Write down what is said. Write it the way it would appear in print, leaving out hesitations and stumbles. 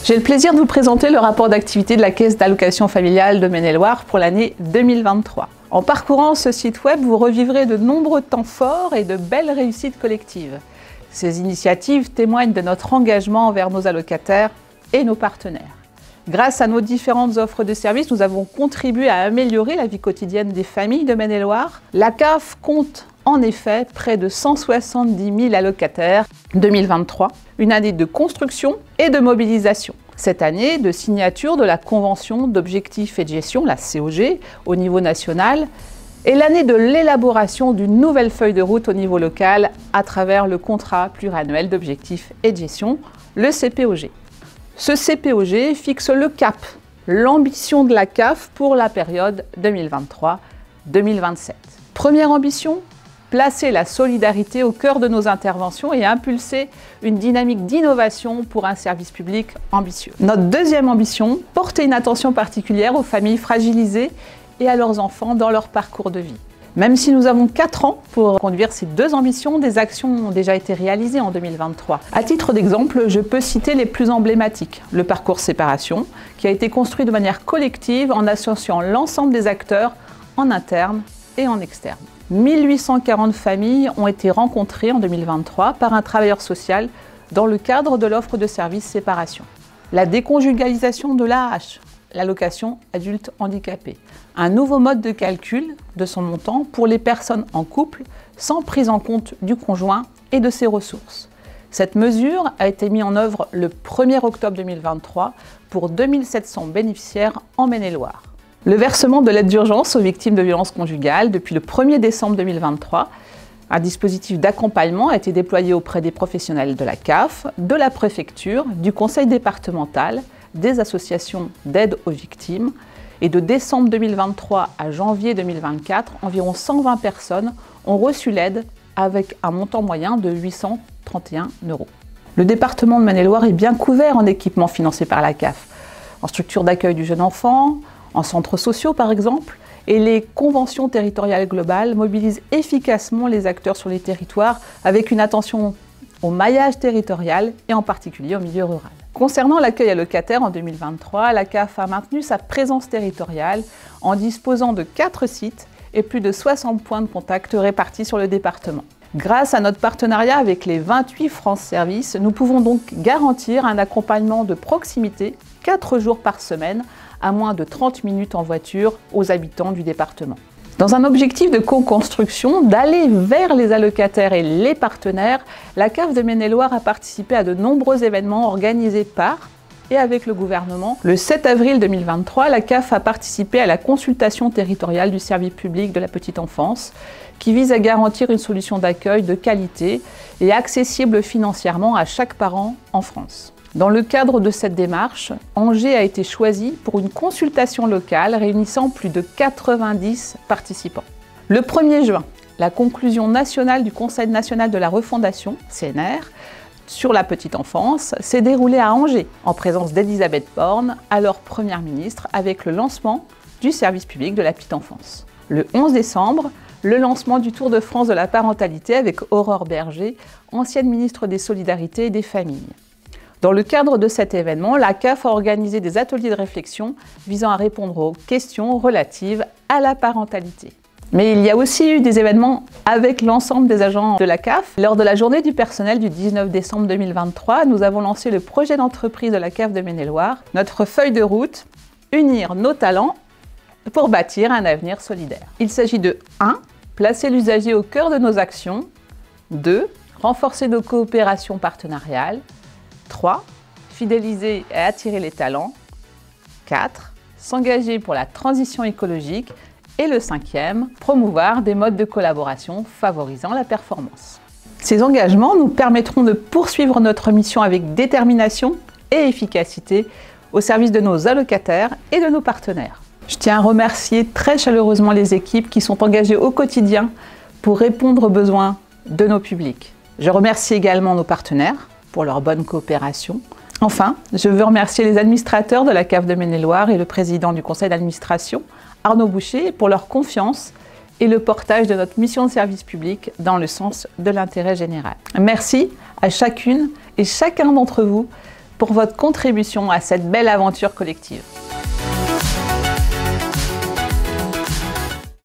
J'ai le plaisir de vous présenter le rapport d'activité de la Caisse d'allocation familiale de Maine-et-Loire pour l'année 2023. En parcourant ce site web, vous revivrez de nombreux temps forts et de belles réussites collectives. Ces initiatives témoignent de notre engagement envers nos allocataires et nos partenaires. Grâce à nos différentes offres de services, nous avons contribué à améliorer la vie quotidienne des familles de Maine-et-Loire. La CAF compte en effet près de 170 000 allocataires 2023, une année de construction et de mobilisation. Cette année de signature de la Convention d'objectifs et de gestion, la COG, au niveau national, est l'année de l'élaboration d'une nouvelle feuille de route au niveau local à travers le contrat pluriannuel d'objectifs et de gestion, le CPOG. Ce CPOG fixe le cap, l'ambition de la CAF pour la période 2023-2027. Première ambition, placer la solidarité au cœur de nos interventions et impulser une dynamique d'innovation pour un service public ambitieux. Notre deuxième ambition, porter une attention particulière aux familles fragilisées et à leurs enfants dans leur parcours de vie. Même si nous avons 4 ans pour conduire ces deux ambitions, des actions ont déjà été réalisées en 2023. À titre d'exemple, je peux citer les plus emblématiques. Le parcours séparation, qui a été construit de manière collective en associant l'ensemble des acteurs en interne et en externe. 1840 familles ont été rencontrées en 2023 par un travailleur social dans le cadre de l'offre de services séparation. La déconjugalisation de l'AAH, l'allocation adulte handicapé. Un nouveau mode de calcul de son montant pour les personnes en couple sans prise en compte du conjoint et de ses ressources. Cette mesure a été mise en œuvre le 1er octobre 2023 pour 2700 bénéficiaires en Maine-et-Loire. Le versement de l'aide d'urgence aux victimes de violences conjugales depuis le 1er décembre 2023. Un dispositif d'accompagnement a été déployé auprès des professionnels de la CAF, de la préfecture, du conseil départemental, des associations d'aide aux victimes. Et de décembre 2023 à janvier 2024, environ 120 personnes ont reçu l'aide avec un montant moyen de 831 €. Le département de Maine-et-Loire est bien couvert en équipements financés par la CAF, en structure d'accueil du jeune enfant, en centres sociaux par exemple, et les conventions territoriales globales mobilisent efficacement les acteurs sur les territoires avec une attention au maillage territorial et en particulier au milieu rural. Concernant l'accueil allocataire en 2023, la CAF a maintenu sa présence territoriale en disposant de 4 sites et plus de 60 points de contact répartis sur le département. Grâce à notre partenariat avec les 28 France Services, nous pouvons donc garantir un accompagnement de proximité 4 jours par semaine à moins de 30 minutes en voiture aux habitants du département. Dans un objectif de co-construction, d'aller vers les allocataires et les partenaires, la CAF de Maine-et-Loire a participé à de nombreux événements organisés par et avec le gouvernement. Le 7 avril 2023, la CAF a participé à la consultation territoriale du service public de la petite enfance qui vise à garantir une solution d'accueil de qualité et accessible financièrement à chaque parent en France. Dans le cadre de cette démarche, Angers a été choisi pour une consultation locale réunissant plus de 90 participants. Le 1er juin, la conclusion nationale du Conseil national de la refondation, CNR, sur la petite enfance s'est déroulée à Angers, en présence d'Elisabeth Borne, alors Première ministre, avec le lancement du service public de la petite enfance. Le 11 décembre, le lancement du Tour de France de la parentalité avec Aurore Berger, ancienne ministre des Solidarités et des Familles. Dans le cadre de cet événement, la CAF a organisé des ateliers de réflexion visant à répondre aux questions relatives à la parentalité. Mais il y a aussi eu des événements avec l'ensemble des agents de la CAF. Lors de la journée du personnel du 19 décembre 2023, nous avons lancé le projet d'entreprise de la CAF de Maine-et-Loire, notre feuille de route, unir nos talents pour bâtir un avenir solidaire. Il s'agit de 1. Placer l'usager au cœur de nos actions. 2. Renforcer nos coopérations partenariales. 3. Fidéliser et attirer les talents. 4. S'engager pour la transition écologique. Et le 5e, promouvoir des modes de collaboration favorisant la performance. Ces engagements nous permettront de poursuivre notre mission avec détermination et efficacité au service de nos allocataires et de nos partenaires. Je tiens à remercier très chaleureusement les équipes qui sont engagées au quotidien pour répondre aux besoins de nos publics. Je remercie également nos partenaires pour leur bonne coopération. Enfin, je veux remercier les administrateurs de la CAF de Maine-et-Loire et le président du conseil d'administration, Arnaud Boucher, pour leur confiance et le portage de notre mission de service public dans le sens de l'intérêt général. Merci à chacune et chacun d'entre vous pour votre contribution à cette belle aventure collective.